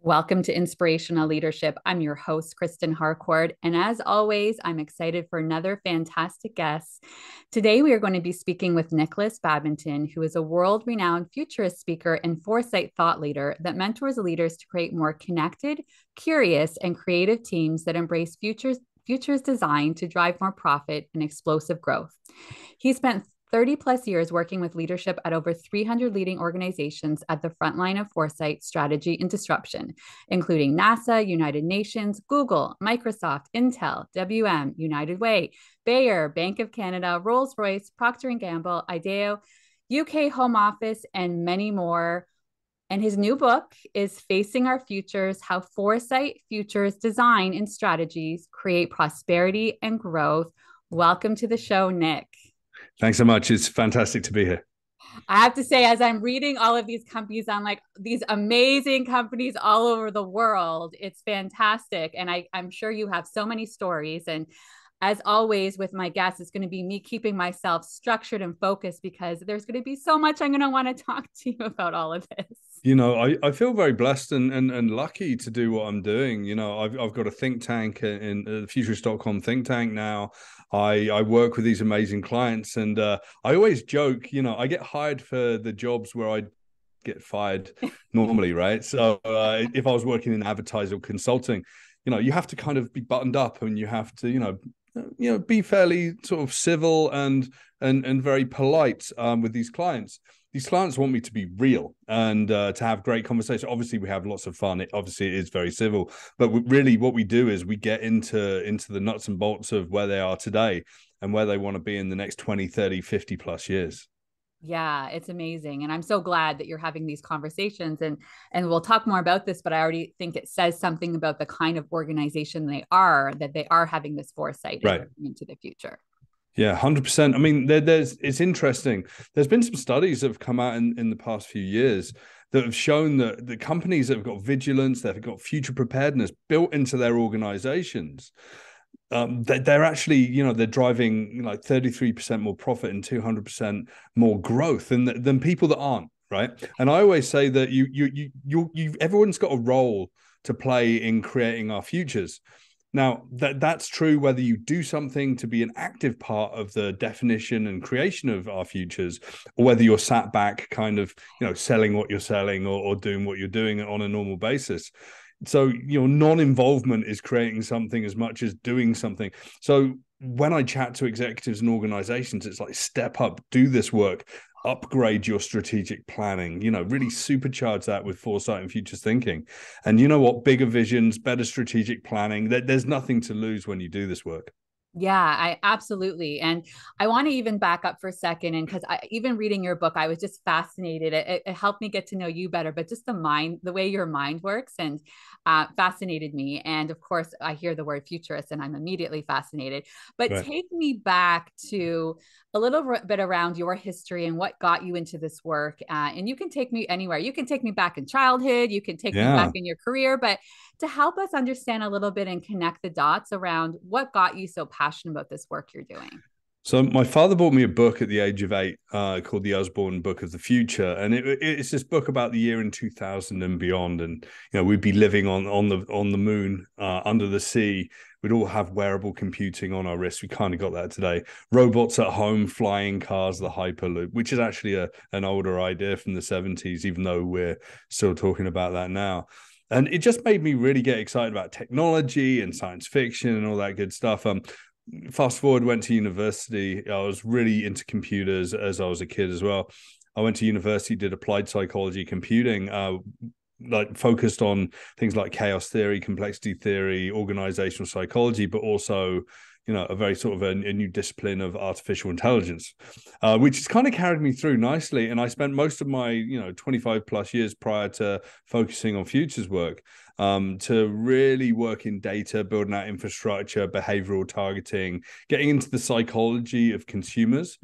Welcome to Inspirational Leadership. I'm your host, Kristen Harcourt. And as always, I'm excited for another fantastic guest. Today, we are going to be speaking with Nikolas Badminton, who is a world renowned futurist speaker and foresight thought leader that mentors leaders to create more connected, curious, and creative teams that embrace futures design to drive more profit and explosive growth. He spent 30 plus years working with leadership at over 300 leading organizations at the frontline of foresight, strategy, and disruption, including NASA, United Nations, Google, Microsoft, Intel, WM, United Way, Bayer, Bank of Canada, Rolls-Royce, Procter and Gamble, IDEO, UK Home Office, and many more. And his new book is Facing Our Futures: How Foresight, Futures, Design, and Strategies Create Prosperity and Growth. Welcome to the show, Nick. Thanks so much. It's fantastic to be here. I have to say, as I'm reading all of these companies, I'm like, these amazing companies all over the world. It's fantastic. And I'm sure you have so many stories. And as always with my guests, it's going to be me keeping myself structured and focused because there's going to be so much I'm going to want to talk to you about all of this. I feel very blessed and lucky to do what I'm doing. I've got a think tank in the futurist.com think tank now. I work with these amazing clients, and I always joke, I get hired for the jobs where I get fired normally, right? So if I was working in advertising or consulting, you have to kind of be buttoned up, and you have to, be fairly sort of civil and very polite with these clients. These clients want me to be real and to have great conversation. Obviously, we have lots of fun. Obviously, it is very civil, but really what we do is we get into the nuts and bolts of where they are today and where they want to be in the next 20, 30, 50 plus years. Yeah, it's amazing. And I'm so glad that you're having these conversations, and we'll talk more about this, but I already think it says something about the kind of organization that they are having this foresight Right. into the future. Yeah, 100%. I mean, it's interesting. There's been some studies that have come out in the past few years that have shown that the companies that have got vigilance, that have got future preparedness built into their organizations, they're actually, they're driving like 33% more profit and 200% more growth than people that aren't, right? And I always say that everyone's got a role to play in creating our futures. Now, that's true whether you do something to be an active part of the definition and creation of our futures, or whether you're sat back kind of, selling what you're selling or doing what you're doing on a normal basis. So, non-involvement is creating something as much as doing something. So when I chat to executives and organizations, it's like, step up, do this work, upgrade your strategic planning, really supercharge that with foresight and futures thinking. And you know what? Bigger visions, better strategic planning. There's nothing to lose when you do this work. Yeah, I absolutely. And I want to even back up for a second. And because even reading your book, I was just fascinated. It helped me get to know you better, but just the way your mind works, and fascinated me. And of course, I hear the word futurist and I'm immediately fascinated. But Right. take me back to a little bit around your history and what got you into this work. And you can take me anywhere. You can take me back in childhood, you can take me back Yeah. in your career, but to help us understand a little bit and connect the dots around what got you so passionate about this work you're doing. So my father bought me a book at the age of 8 called The Osborne Book of the Future. And it's this book about the year in 2000 and beyond. And, we'd be living on the moon, under the sea. We'd all have wearable computing on our wrists. We kind of got that today. Robots at home, flying cars, the Hyperloop, which is actually an older idea from the 70s, even though we're still talking about that now. And it just made me really get excited about technology and science fiction and all that good stuff. Fast forward, went to university. I was really into computers as I was a kid as well. I went to university, did applied psychology computing, like focused on things like chaos theory, complexity theory, organizational psychology, but also, a very sort of a new discipline of artificial intelligence, which has kind of carried me through nicely. And I spent most of my, 25 plus years prior to focusing on futures work, to really work in data, building out infrastructure, behavioral targeting, getting into the psychology of consumers.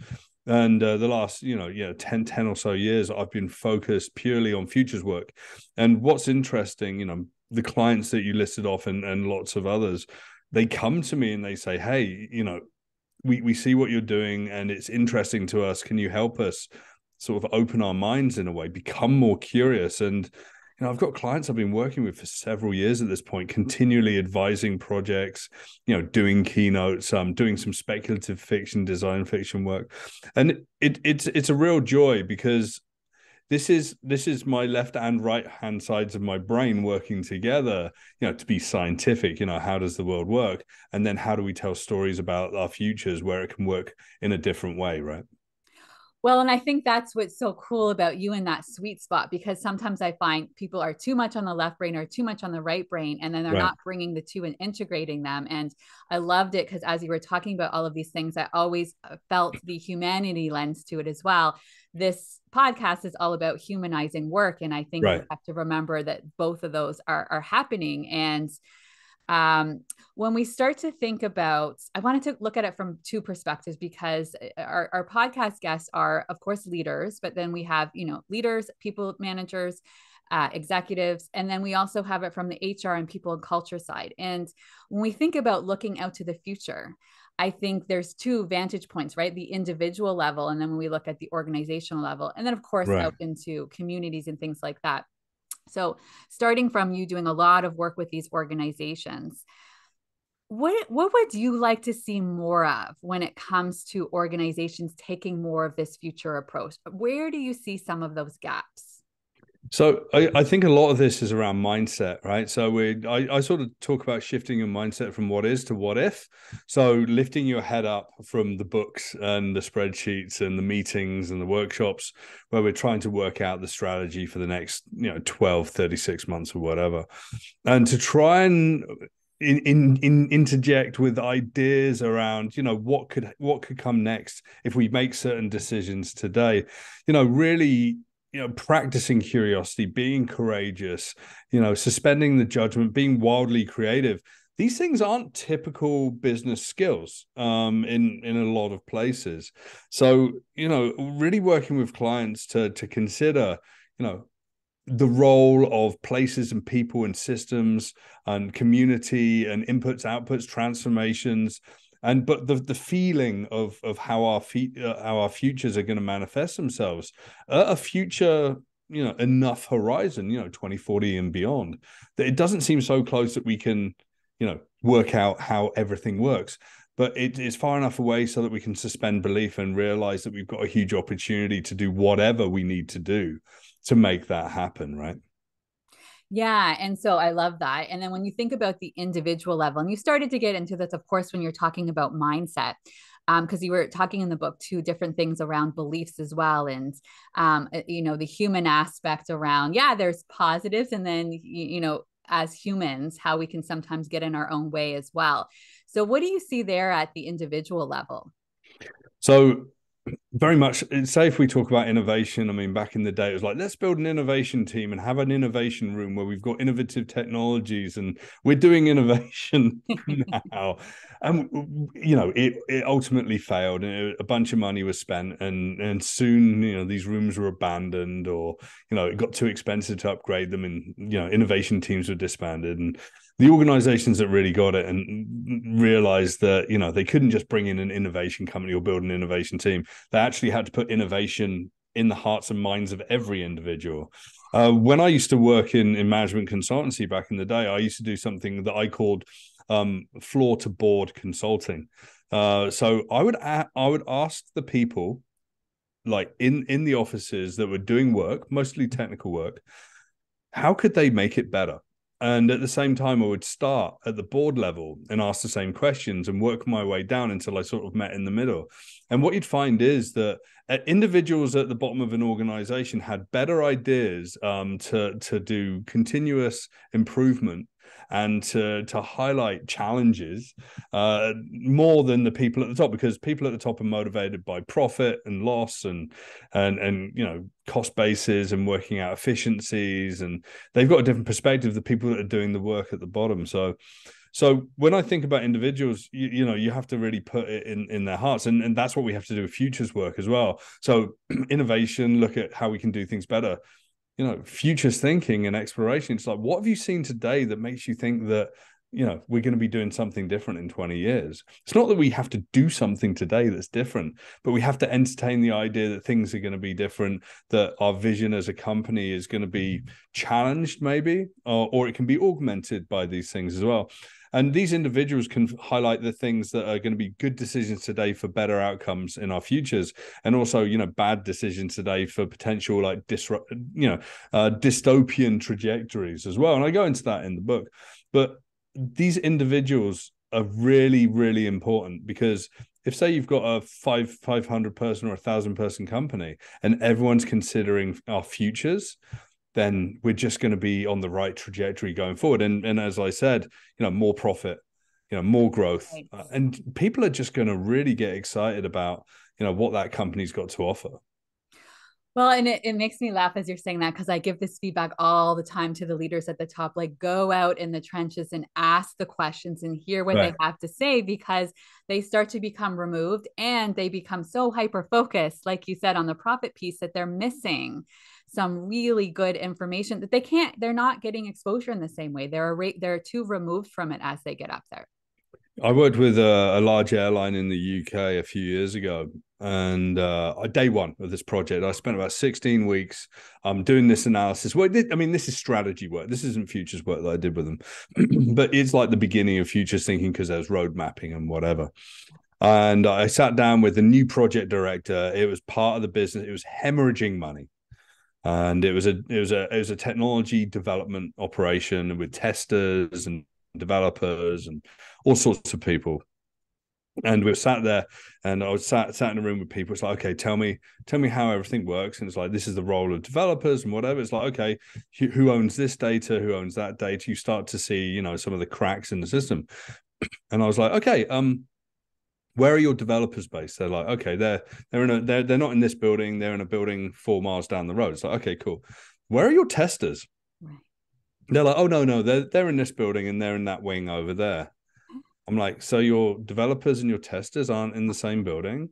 And the last, 10 or so years, I've been focused purely on futures work. And what's interesting, the clients that you listed off and lots of others, they come to me and they say, hey, we see what you're doing and it's interesting to us. Can you help us sort of open our minds in a way, become more curious? And I've got clients I've been working with for several years at this point, continually advising projects, doing keynotes, doing some speculative fiction, design fiction work. And it's a real joy, because this is my left and right hand sides of my brain working together, to be scientific. How does the world work? And then how do we tell stories about our futures where it can work in a different way, right? Well, and I think that's what's so cool about you in that sweet spot, because sometimes I find people are too much on the left brain or too much on the right brain, and then they're Right. not bringing the two and integrating them. And I loved it because as you were talking about all of these things, I always felt the humanity lens to it as well. This podcast is all about humanizing work. And I think we Right. have to remember that both of those are happening. And when we start to think about, I wanted to look at it from two perspectives, because our podcast guests are, of course, leaders, but then we have, leaders, people managers, executives, and then we also have it from the HR and people and culture side. And when we think about looking out to the future, I think there's two vantage points, right? The individual level, and then when we look at the organizational level, and then of course Right. out into communities and things like that. So starting from you doing a lot of work with these organizations, what would you like to see more of when it comes to organizations taking more of this future approach? Where do you see some of those gaps? So I think a lot of this is around mindset, right? So I sort of talk about shifting your mindset from what is to what if. So lifting your head up from the books and the spreadsheets and the meetings and the workshops where we're trying to work out the strategy for the next, 12, 36 months or whatever. And to try and interject with ideas around, what could come next if we make certain decisions today, really, practicing curiosity, being courageous, suspending the judgment, being wildly creative. These things aren't typical business skills in a lot of places. So, really working with clients to consider, the role of places and people and systems and community and inputs, outputs, transformations, but the feeling of how our futures are going to manifest themselves, a future, enough horizon, 2040 and beyond, that it doesn't seem so close that we can, work out how everything works. But it is far enough away so that we can suspend belief and realize that we've got a huge opportunity to do whatever we need to do to make that happen, right? Yeah. And so I love that. And then when you think about the individual level, and you started to get into this, of course, when you're talking about mindset, because you were talking in the book two different things around beliefs as well. And, the human aspect around, yeah, there's positives. And then, as humans, how we can sometimes get in our own way as well. So what do you see there at the individual level? So very much, say if we talk about innovation, I mean, back in the day, it was like, let's build an innovation team and have an innovation room where we've got innovative technologies and we're doing innovation now. And, it ultimately failed, and a bunch of money was spent, and soon, these rooms were abandoned, or, it got too expensive to upgrade them, and, innovation teams were disbanded. And the organizations that really got it and realized that, they couldn't just bring in an innovation company or build an innovation team. They actually had to put innovation in the hearts and minds of every individual. When I used to work in management consultancy back in the day, I used to do something that I called floor to board consulting. So I would ask the people, like in the offices that were doing work, mostly technical work, how could they make it better? And at the same time, I would start at the board level and ask the same questions and work my way down until I sort of met in the middle. And what you'd find is that individuals at the bottom of an organization had better ideas to do continuous improvement and to highlight challenges more than the people at the top, because people at the top are motivated by profit and loss and cost bases and working out efficiencies, and they've got a different perspective, the people that are doing the work at the bottom. So when I think about individuals, you have to really put it in their hearts, and that's what we have to do with futures work as well. So innovation, look at how we can do things better. Futures thinking and exploration. It's like, what have you seen today that makes you think that we're going to be doing something different in 20 years. It's not that we have to do something today that's different, but we have to entertain the idea that things are going to be different, that our vision as a company is going to be challenged maybe, or it can be augmented by these things as well. And these individuals can highlight the things that are going to be good decisions today for better outcomes in our futures, and also, bad decisions today for potential like dystopian trajectories as well. And I go into that in the book. But these individuals are really, really important, because if, say, you've got a 500 person or 1,000 person company and everyone's considering our futures, then we're just going to be on the right trajectory going forward. And as I said, more profit, more growth, Right. And people are just going to really get excited about, what that company's got to offer. Well, and it makes me laugh as you're saying that, because I give this feedback all the time to the leaders at the top, like, go out in the trenches and ask the questions and hear what Right. they have to say, because they start to become removed and they become so hyper focused, like you said, on the profit piece, that they're missing some really good information that they're not getting exposure in the same way. They're too removed from it as they get up there. I worked with a large airline in the UK a few years ago, and day one of this project, I spent about 16 weeks doing this analysis. Well, this is strategy work. This isn't futures work that I did with them, but it's like the beginning of futures thinking, because there's road mapping and whatever. And I sat down with the new project director. It was part of the business. It was hemorrhaging money. And it was a technology development operation with testers and developers and all sorts of people. And we were sat there, and I was sat in a room with people. It's like, okay, tell me how everything works. And it's like, this is the role of developers and whatever. It's like, okay, who owns this data? Who owns that data? You start to see, some of the cracks in the system. And I was like, okay, where are your developers based? They're like, okay, they're not in this building. They're in a building 4 miles down the road. It's like, okay, cool. Where are your testers? Right. They're like, oh no, they're in this building and they're in that wing over there. I'm like, so your developers and your testers aren't in the same building?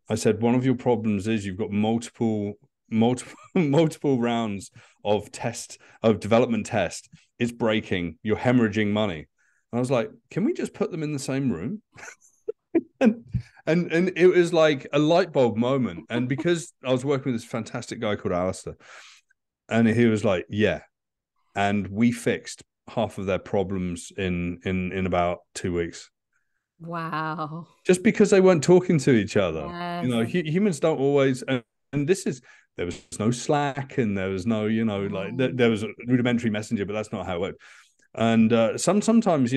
I said, one of your problems is you've got multiple rounds of development test. It's breaking. You're hemorrhaging money. And I was like, can we just put them in the same room? and it was like a light bulb moment. And because I was working with this fantastic guy called Alistair, and he was like, yeah. And we fixed half of their problems in about 2 weeks. Wow. Just because they weren't talking to each other. Yes. Humans don't always, and there was no Slack, and there was no, like there was a rudimentary messenger, but that's not how it worked. And sometimes,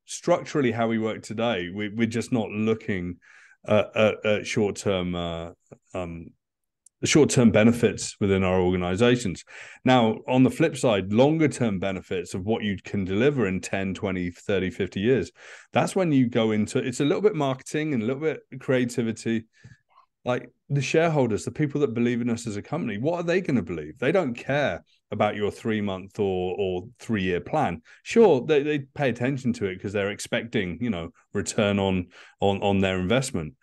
structurally how we work today, we're just not looking at short-term benefits within our organizations. Now, on the flip side, longer-term benefits of what you can deliver in 10, 20, 30, 50 years, that's when you go into, it's a little bit marketing and a little bit creativity. Like the shareholders, the people that believe in us as a company, what are they going to believe? They don't care about your 3-month or 3-year plan. Sure, they pay attention to it because they're expecting, return on their investment.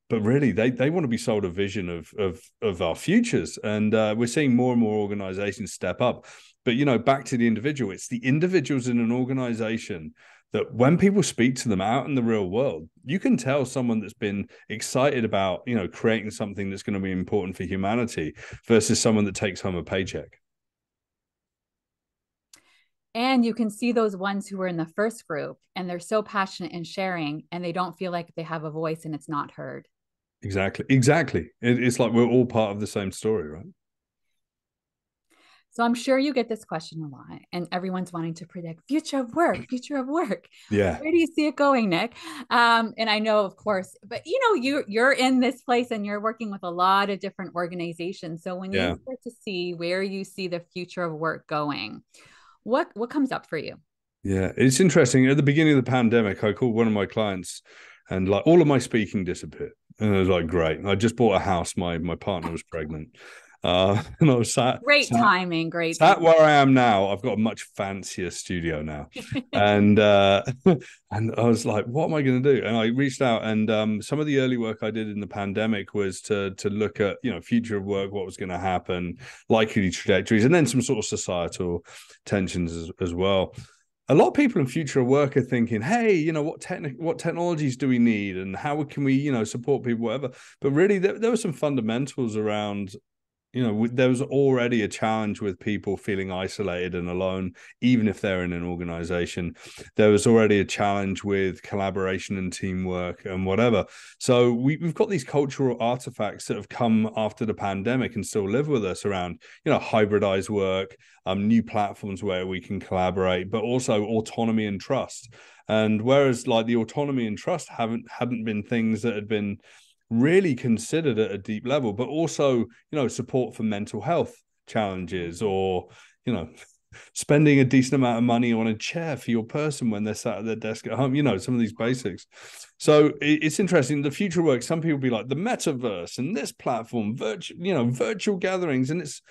But really, they want to be sold a vision of our futures. And we're seeing more and more organizations step up. But, back to the individual, it's the individuals in an organization that when people speak to them out in the real world, you can tell someone that's been excited about, creating something that's going to be important for humanity versus someone that takes home a paycheck. And you can see those ones who were in the first group and they're so passionate in sharing and they don't feel like they have a voice and it's not heard. Exactly. It's like we're all part of the same story, right? So I'm sure you get this question a lot, and everyone's wanting to predict future of work. Yeah. Where do you see it going, Nick? And I know, of course, but you're in this place and you're working with a lot of different organizations. So when you Yeah. start to see where you see the future of work going, what comes up for you? Yeah. It's interesting. At the beginning of the pandemic, I called one of my clients, and like all of my speaking disappeared. And I was like, great. I just bought a house. My partner was pregnant. And I was Great timing, great sat timing. where I am now. I've got a much fancier studio now. And and I was like, what am I going to do? And I reached out, and some of the early work I did in the pandemic was to look at, future of work, what was going to happen, likely trajectories, and then some sort of societal tensions as well. a lot of people in future of work are thinking, hey, what technologies do we need, and how can we, support people, whatever. But really, there were some fundamentals around. There was already a challenge with people feeling isolated and alone, even if they're in an organization. There was already a challenge with collaboration and teamwork and whatever. So we've got these cultural artifacts that have come after the pandemic and still live with us around, hybridized work, new platforms where we can collaborate, but also autonomy and trust. And whereas like the autonomy and trust hadn't been things that had been really considered at a deep level, but also, support for mental health challenges, or, spending a decent amount of money on a chair for your person when they're sat at their desk at home, some of these basics. So it's interesting. The future work, some people be like the metaverse and this platform, virtual gatherings, and it's,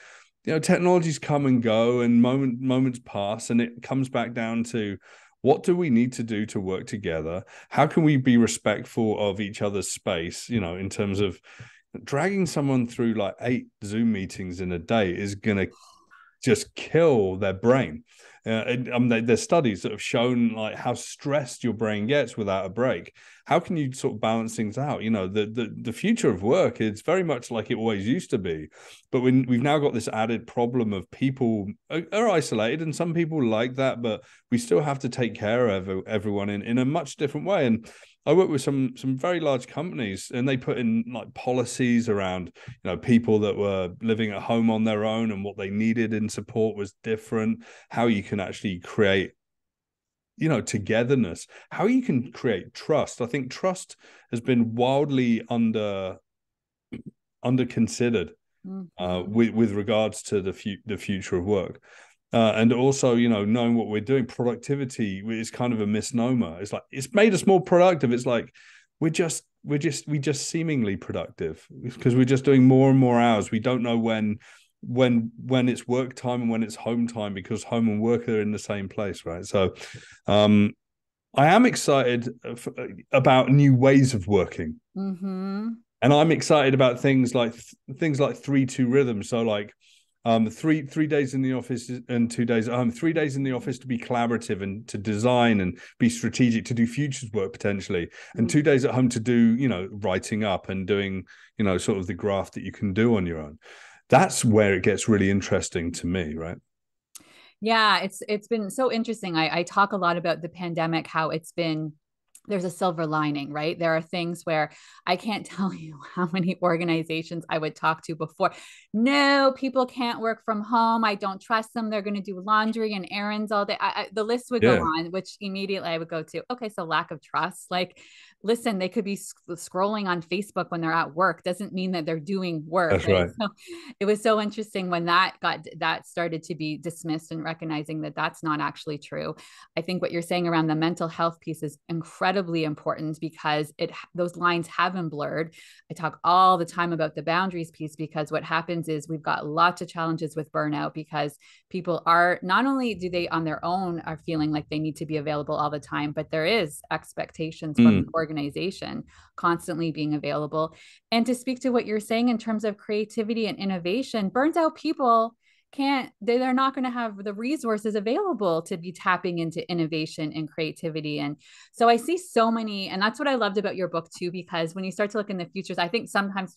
technologies come and go and moments pass, and it comes back down to, what do we need to do to work together? How can we be respectful of each other's space? In terms of dragging someone through like 8 Zoom meetings in a day is going to just kill their brain. There's studies that have shown like how stressed your brain gets without a break. How can you sort of balance things out? The future of work is very much like it always used to be, but we've now got this added problem of people are isolated, and some people like that, but we still have to take care of everyone in a much different way. And I work with some very large companies, and they put in like policies around, people that were living at home on their own, and what they needed in support was different. How you can actually create, togetherness, how you can create trust. I think trust has been wildly under considered with regards to the future of work. And also, knowing what we're doing, productivity is kind of a misnomer. It's like, it's made us more productive. It's like, we just seemingly productive because we're just doing more and more hours. We don't know when it's work time and when it's home time, because home and work are in the same place, right? So, I am excited about new ways of working. Mm-hmm. And I'm excited about things like 3-2 rhythm. So like, three days in the office and 2 days at home. 3 days in the office to be collaborative and to design and be strategic, to do futures work potentially, and 2 days at home to do, writing up and doing, sort of the graft that you can do on your own. That's where it gets really interesting to me, right? Yeah, it's been so interesting. I talk a lot about the pandemic, how there's a silver lining, right? There are things where I can't tell you how many organizations I would talk to before. No, people can't work from home. I don't trust them. They're going to do laundry and errands all day. The list would go on, which immediately I would go to, okay, so lack of trust. Like, listen, they could be scrolling on Facebook when they're at work. Doesn't mean that they're doing work. That's right. So it was so interesting when that started to be dismissed, and recognizing that that's not actually true. I think what you're saying around the mental health piece is incredibly important, because those lines have been blurred. I talk all the time about the boundaries piece, because what happens is we've got lots of challenges with burnout, because people are, not only do they on their own are feeling like they need to be available all the time, but there is expectations from the organization constantly being available. And to speak to what you're saying in terms of creativity and innovation, burnt out people they're not going to have the resources available to be tapping into innovation and creativity. And so I see so many, and that's what I loved about your book too, because when you start to look in the futures, I think sometimes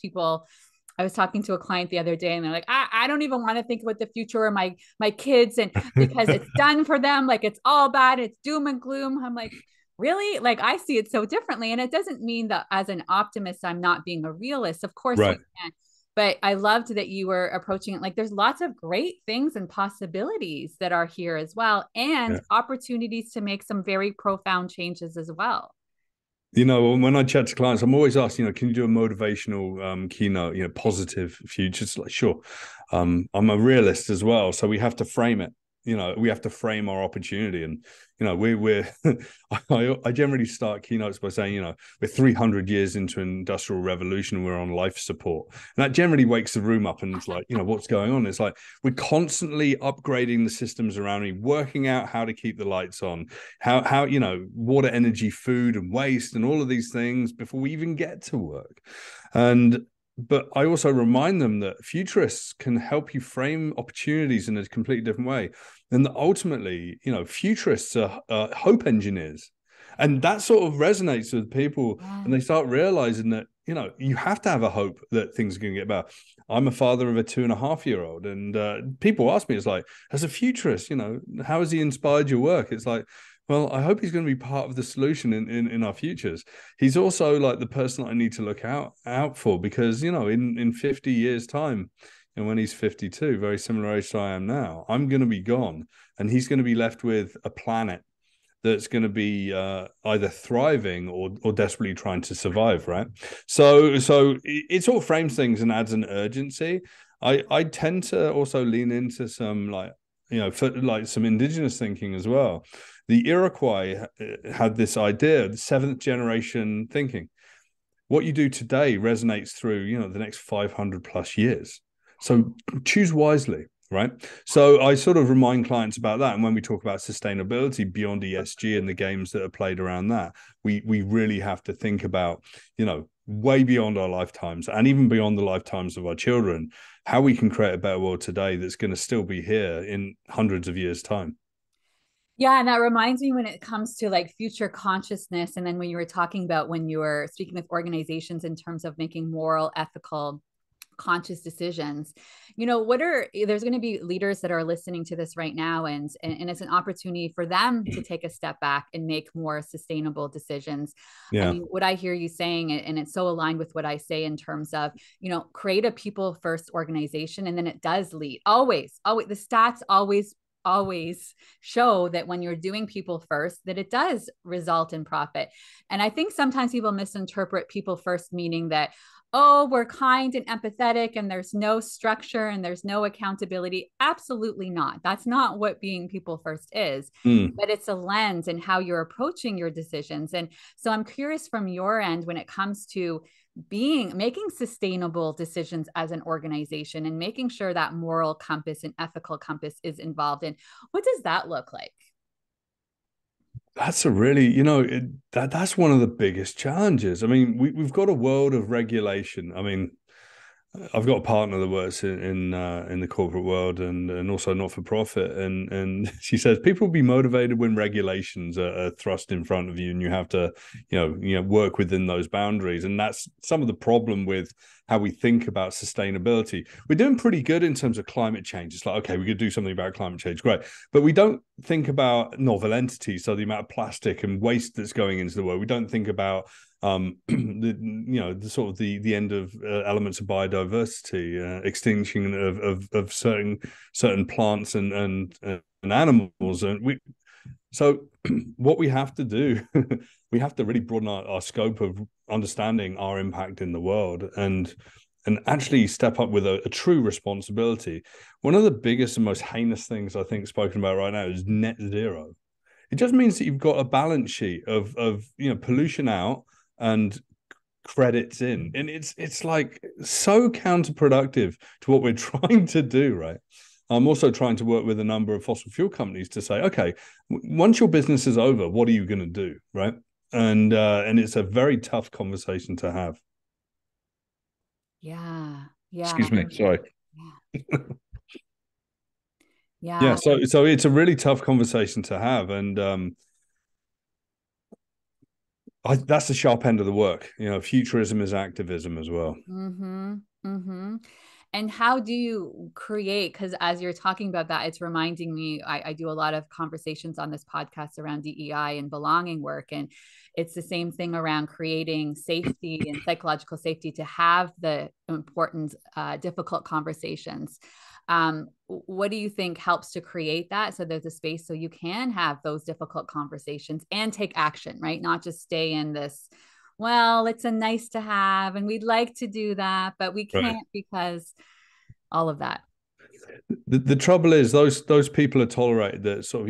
I was talking to a client the other day, and they're like, I don't even want to think about the future or my kids, and because it's done for them, like it's all bad, it's doom and gloom. I'm like, really? Like, I see it so differently. And it doesn't mean that as an optimist, I'm not being a realist. Of course, Right. we can. But I loved that you were approaching it like there's lots of great things and possibilities that are here as well, and opportunities to make some very profound changes as well. When I chat to clients, I'm always asked, can you do a motivational keynote, positive future? It's like, sure. I'm a realist as well, so we have to frame it. We have to frame our opportunity, and we're I generally start keynotes by saying, we're 300 years into an industrial revolution, we're on life support, and that generally wakes the room up, and it's like, what's going on? It's like we're constantly upgrading the systems around me, working out how to keep the lights on, how water, energy, food, and waste, and all of these things before we even get to work. And but I also remind them that futurists can help you frame opportunities in a completely different way. And that ultimately, futurists are hope engineers. And that sort of resonates with people, and they start realizing that, you have to have a hope that things are going to get better. I'm a father of a 2.5-year-old, and people ask me, it's like, as a futurist, how has he inspired your work? It's like, well, I hope he's going to be part of the solution in our futures. He's also like the person that I need to look out for, because, in 50 years' time, and when he's 52, very similar age to I am now, I'm going to be gone, and he's going to be left with a planet that's going to be either thriving or desperately trying to survive, right? So it sort of frames things and adds an urgency. I tend to also lean into some some indigenous thinking as well. The Iroquois had this idea of the seventh generation thinking. What you do today resonates through, the next 500 plus years. So choose wisely, right? So I sort of remind clients about that. And when we talk about sustainability beyond ESG and the games that are played around that, we really have to think about, way beyond our lifetimes and even beyond the lifetimes of our children, how we can create a better world today that's going to still be here in hundreds of years' time. Yeah, and that reminds me when it comes to like future consciousness, and then when you were talking about when you were speaking with organizations in terms of making moral, ethical, conscious decisions, there's going to be leaders that are listening to this right now, and it's an opportunity for them to take a step back and make more sustainable decisions. I Yeah. mean, what I hear you saying, and it's so aligned with what I say in terms of, create a people first organization, and then it does lead. Always the stats always show that when you're doing people first, that it does result in profit. And I think sometimes people misinterpret people first, meaning that, oh, we're kind and empathetic and there's no structure and there's no accountability. Absolutely not. That's not what being people first is. Mm. But it's a lens and how you're approaching your decisions. And so I'm curious from your end when it comes to making sustainable decisions as an organization and making sure that moral compass and ethical compass is involved in, what does that look like? That's a really, that's one of the biggest challenges. I mean, we've got a world of regulation. I mean, I've got a partner that works in the corporate world and also not for profit, and she says people will be motivated when regulations are thrust in front of you, and you have to work within those boundaries, and that's some of the problem with how we think about sustainability. We're doing pretty good in terms of climate change. It's like, okay, we could do something about climate change, great, but we don't think about novel entities, so the amount of plastic and waste that's going into the world. We don't think about the sort of the end of elements of biodiversity, extinction of certain plants and animals, and so what we have to do, we have to really broaden our scope of understanding our impact in the world, and actually step up with a true responsibility. One of the biggest and most heinous things I think spoken about right now is net zero. It just means that you've got a balance sheet of pollution out and credits in, and it's like so counterproductive to what we're trying to do, right? I'm also trying to work with a number of fossil fuel companies to say, okay, once your business is over, what are you going to do, right? And it's a very tough conversation to have. Yeah. Yeah. Excuse me, sorry. Yeah. Yeah, Yeah. so it's a really tough conversation to have, and that's the sharp end of the work. Futurism is activism as well. Mm-hmm. Mm-hmm. And how do you create? Because as you're talking about that, it's reminding me, I do a lot of conversations on this podcast around DEI and belonging work. And it's the same thing around creating safety and psychological safety to have the important, difficult conversations. What do you think helps to create that so there's a space so you can have those difficult conversations and take action, right? Not just stay in this, well, it's a nice to have and we'd like to do that, but we Right. can't because all of that. The trouble is those people are tolerated that sort of,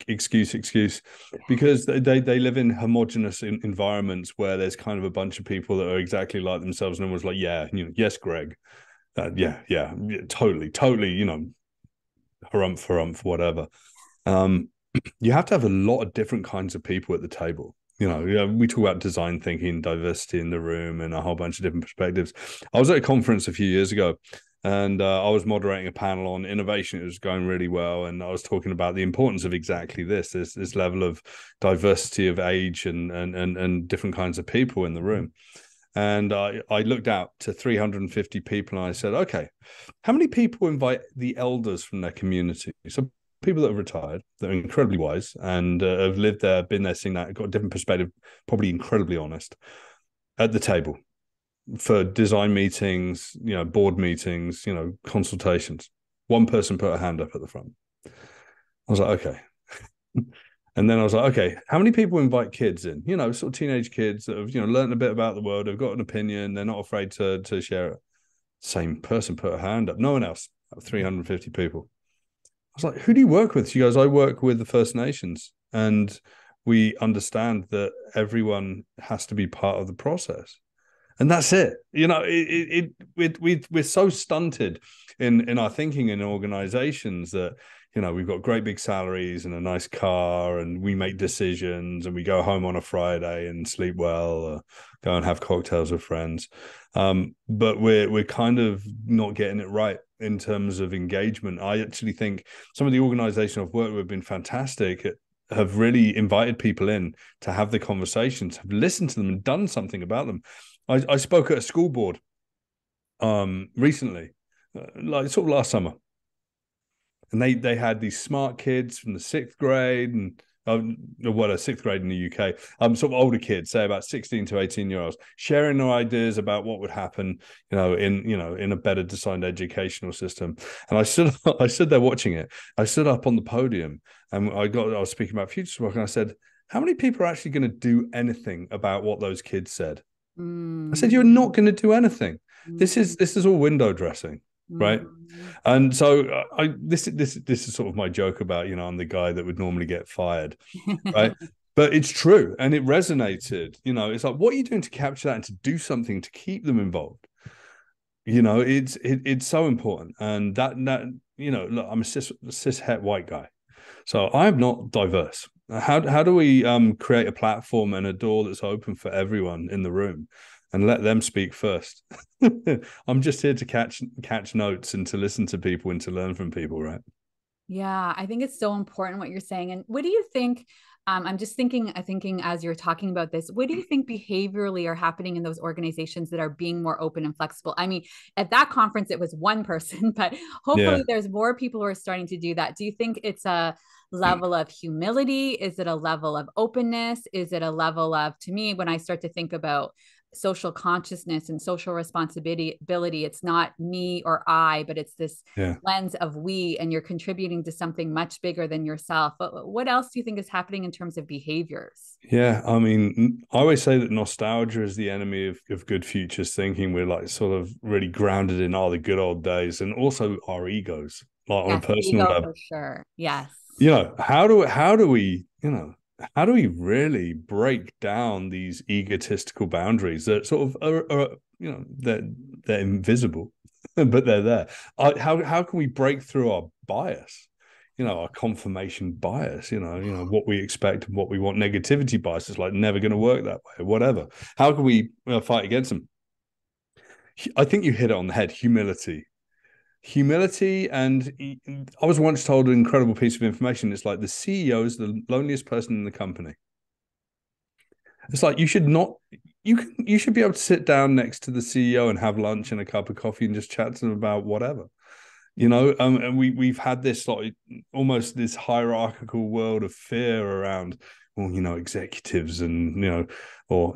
excuse, because they live in homogenous environments where there's kind of a bunch of people that are exactly like themselves, and everyone's like, yeah, yes, Greg, yeah, totally, harumph, whatever. You have to have a lot of different kinds of people at the table, Yeah, we talk about design thinking, diversity in the room, and a whole bunch of different perspectives. I was at a conference a few years ago, and I was moderating a panel on innovation. It was going really well, and I was talking about the importance of exactly this level of diversity of age and different kinds of people in the room. And I looked out to 350 people, and I said, okay, how many people invite the elders from their community? So people that have retired, that are incredibly wise and have lived there, been there, seen that, got a different perspective, probably incredibly honest, at the table for design meetings, board meetings, consultations. One person put a hand up at the front. I was like, okay. And then I was like, okay, how many people invite kids in? Sort of teenage kids that have, learned a bit about the world, have got an opinion, they're not afraid to share it. Same person put a hand up. No one else. 350 people. I was like, who do you work with? She goes, I work with the First Nations, and we understand that everyone has to be part of the process. And that's it. We're so stunted in our thinking in organizations that, we've got great big salaries and a nice car, and we make decisions, and we go home on a Friday and sleep well, or go and have cocktails with friends. But we're kind of not getting it right in terms of engagement. I actually think some of the organizations I've worked with have been fantastic, have really invited people in to have the conversations, have listened to them and done something about them. I spoke at a school board recently, like sort of last summer, and they had these smart kids from the sixth grade and a sixth grade in the UK, sort of older kids, say about 16 to 18-year-olds, sharing their ideas about what would happen, in a better designed educational system. And I stood there watching it. I stood up on the podium, and I was speaking about futurist work, and I said, how many people are actually going to do anything about what those kids said? I said, you're not going to do anything. This is all window dressing, right? And so this is sort of my joke about, I'm the guy that would normally get fired, right? But it's true, and it resonated. It's like, what are you doing to capture that and to do something to keep them involved? It's so important. And that look, I'm a cis het white guy, so I'm not diverse. How do we create a platform and a door that's open for everyone in the room, and let them speak first? I'm just here to catch notes and to listen to people and to learn from people, right? Yeah, I think it's so important what you're saying. And what do you think? I'm just thinking as you're talking about this, what do you think behaviorally are happening in those organizations that are being more open and flexible? I mean, at that conference, it was one person, but hopefully there's more people who are starting to do that. Do you think it's a level of humility? Is it a level of openness? Is it a level of, to me, when I start to think about social consciousness and social responsibility, it's not me or I, but it's this lens of we, and you're contributing to something much bigger than yourself. But what else do you think is happening in terms of behaviors? Yeah, I mean, I always say that nostalgia is the enemy of good futures thinking. We're like sort of really grounded in the good old days, and also our egos, like on a personal level. For sure. Yes. How do we, how do we really break down these egotistical boundaries that sort of are they're invisible, but they're there? How can we break through our bias? Our confirmation bias, what we expect and what we want. Negativity bias is like never going to work that way, whatever. How can we fight against them? I think you hit it on the head. Humility. And I was once told an incredible piece of information. It's like the CEO is the loneliest person in the company. It's like you should be able to sit down next to the CEO and have lunch and a cup of coffee and just chat to them about whatever. And we've had this like almost this hierarchical world of fear around, well, executives and or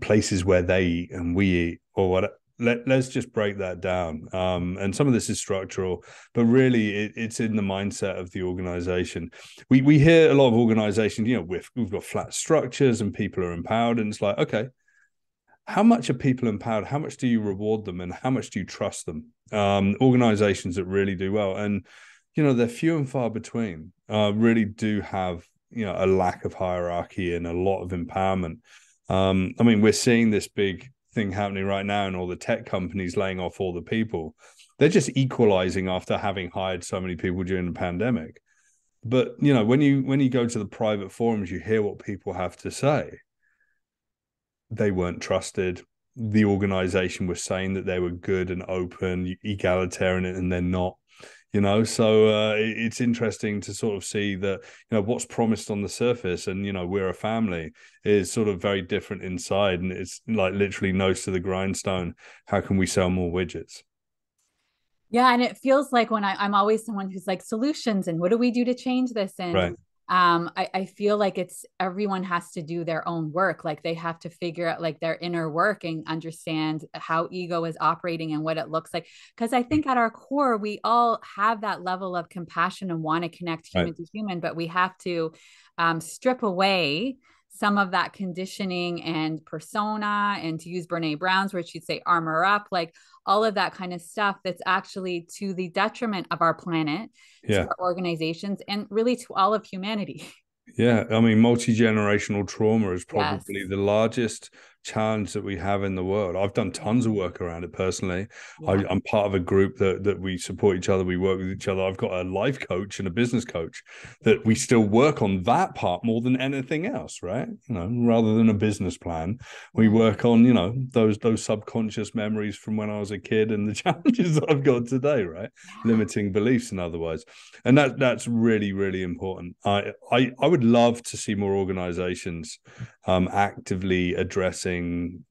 places where they eat and we eat or whatever. Let's just break that down. And some of this is structural, but really it's in the mindset of the organization. We hear a lot of organizations, we've got flat structures and people are empowered, and it's like, okay, how much are people empowered? How much do you reward them, and how much do you trust them? Organizations that really do well, and they're few and far between, really do have a lack of hierarchy and a lot of empowerment. I mean, we're seeing this big thing happening right now, and all the tech companies laying off all the people. They're just equalizing after having hired so many people during the pandemic. But when you go to the private forums, you hear what people have to say. they weren't trusted. The organization was saying that they were good and open, egalitarian, and they're not. So it's interesting to sort of see that what's promised on the surface, and we're a family, is sort of very different inside, and it's like literally nose to the grindstone. How can we sell more widgets? Yeah, and it feels like when I'm always someone who's like solutions and what do we do to change this? And Right. I feel like it's everyone has to do their own work. Like they have to figure out like their inner work and understand how ego is operating and what it looks like. Because I think at our core, we all have that level of compassion and want to connect Right. human to human, but we have to strip away some of that conditioning and persona, and to use Brene Brown's where she'd say armor up, like all of that kind of stuff that's actually to the detriment of our planet, to Yeah. our organizations, and really to all of humanity. Yeah, I mean, multi-generational trauma is Yes. probably the largest challenge that we have in the world. I've done tons of work around it personally. Yeah. I'm part of a group that we support each other. We work with each other. I've got a life coach and a business coach that we still work on that part more than anything else, right? Rather than a business plan, we work on, those subconscious memories from when I was a kid and the challenges that I've got today, right? Yeah. Limiting beliefs and otherwise. And that's really, really important. I would love to see more organizations actively addressing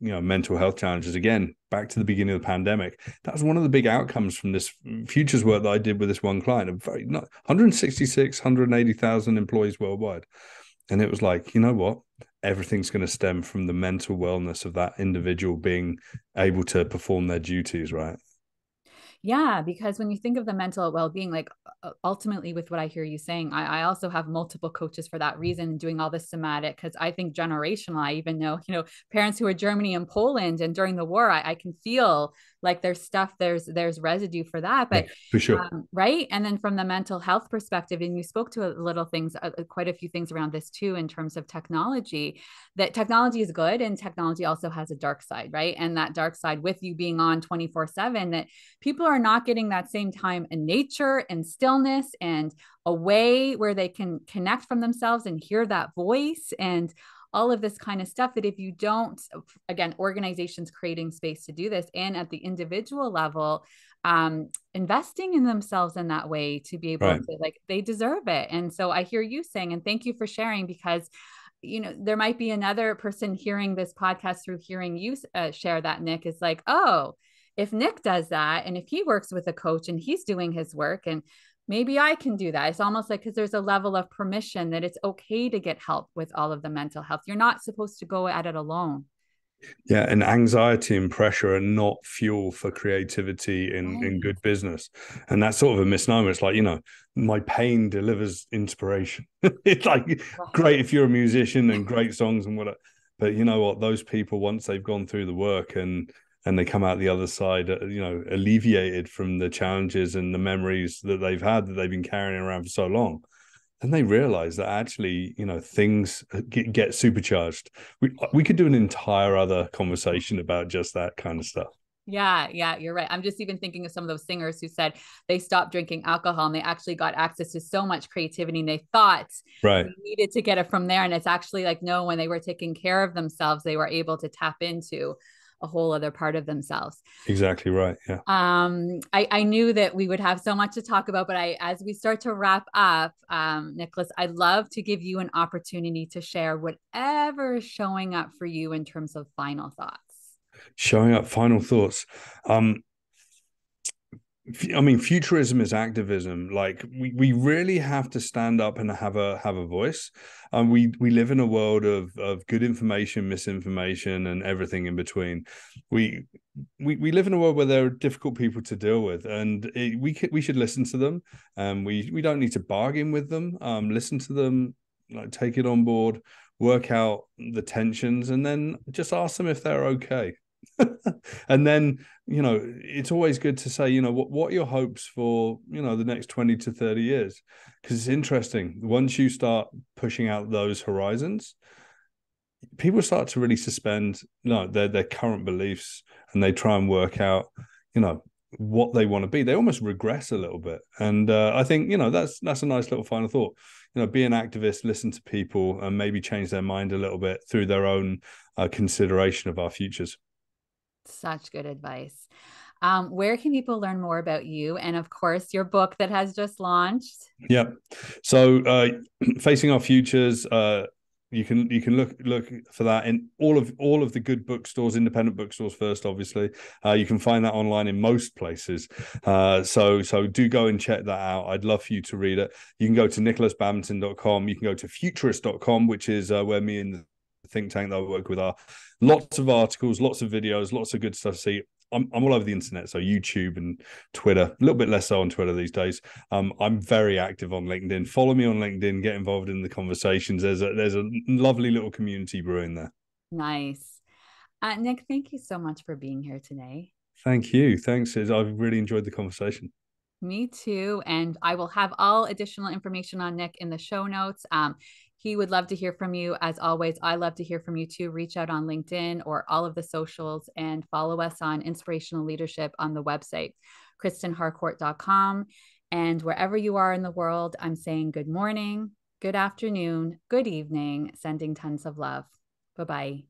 mental health challenges. Again, back to the beginning of the pandemic, that was one of the big outcomes from this futures work that I did with this one client. 166, 180,000 employees worldwide, and it was like, you know what? Everything's going to stem from the mental wellness of that individual being able to perform their duties, right? Yeah, because when you think of the mental well-being, like ultimately with what I hear you saying, I also have multiple coaches for that reason, doing all this somatic, because I think generational. I even know, parents who are Germany and Poland, and during the war, I can feel like there's stuff, there's residue for that. Yeah, But for sure. right. And then from the mental health perspective, and you spoke to little things, quite a few things around this too, in terms of technology, that technology is good and technology also has a dark side, right? And that dark side with you being on 24/7, that people are not getting that same time in nature and stillness and away where they can connect from themselves and hear that voice and all of this kind of stuff, that if you don't, again, organizations creating space to do this, and at the individual level, investing in themselves in that way to be able Right. to, like, they deserve it. And so I hear you saying, and thank you for sharing, because there might be another person hearing this podcast through hearing you share that, Nick, is like, oh, if Nick does that, and if he works with a coach and he's doing his work, and maybe I can do that. It's almost like, because there's a level of permission that it's okay to get help with all of the mental health. You're not supposed to go at it alone. Yeah, and anxiety and pressure are not fuel for creativity in Right. good business. And that's sort of a misnomer. It's like, my pain delivers inspiration. It's like Right. great if you're a musician and great songs and whatever. But you know what? Those people, once they've gone through the work and they come out the other side, alleviated from the challenges and the memories that they've had that they've been carrying around for so long, and they realize that actually, things get supercharged. We could do an entire other conversation about just that kind of stuff. Yeah, yeah, you're right. I'm just even thinking of some of those singers who said they stopped drinking alcohol and they actually got access to so much creativity, and they thought Right. they needed to get it from there. And it's actually like, no, when they were taking care of themselves, they were able to tap into a whole other part of themselves. Exactly right. Yeah. I knew that we would have so much to talk about, but as we start to wrap up, Nikolas, I'd love to give you an opportunity to share whatever is showing up for you in terms of final thoughts. Showing up, final thoughts. I mean, futurism is activism. Like we really have to stand up and have a voice. We live in a world of good information, misinformation, and everything in between. We live in a world where there are difficult people to deal with, and we should listen to them. We don't need to bargain with them. Listen to them, like take it on board, work out the tensions, and then just ask them if they're okay. And then it's always good to say, what are your hopes for the next 20 to 30 years, because it's interesting, once you start pushing out those horizons, people start to really suspend their current beliefs, and they try and work out what they want to be, they almost regress a little bit. And I think, that's a nice little final thought. Be an activist, listen to people, and maybe change their mind a little bit through their own consideration of our futures. Such good advice. Where can people learn more about you? And of course, your book that has just launched. Yeah. So Facing Our Futures, you can look for that in all of the good bookstores, independent bookstores first, obviously. You can find that online in most places. So do go and check that out. I'd love for you to read it. You can go to nikolasbadminton.com. You can go to futurist.com, which is where me and the think tank that I work with are. Lots of articles, lots of videos, lots of good stuff to see. I'm all over the internet, so YouTube and Twitter, a little bit less so on Twitter these days. I'm very active on LinkedIn. Follow me on LinkedIn, get involved in the conversations. There's a lovely little community brewing there. Nice. Nick, thank you so much for being here today. Thank you. Thanks. I've really enjoyed the conversation. Me too. And I will have all additional information on Nick in the show notes. He would love to hear from you. As always, I love to hear from you too. Reach out on LinkedIn or all of the socials and follow us on Inspirational Leadership on the website, KristenHarcourt.com. And wherever you are in the world, I'm saying good morning, good afternoon, good evening, sending tons of love. Bye-bye.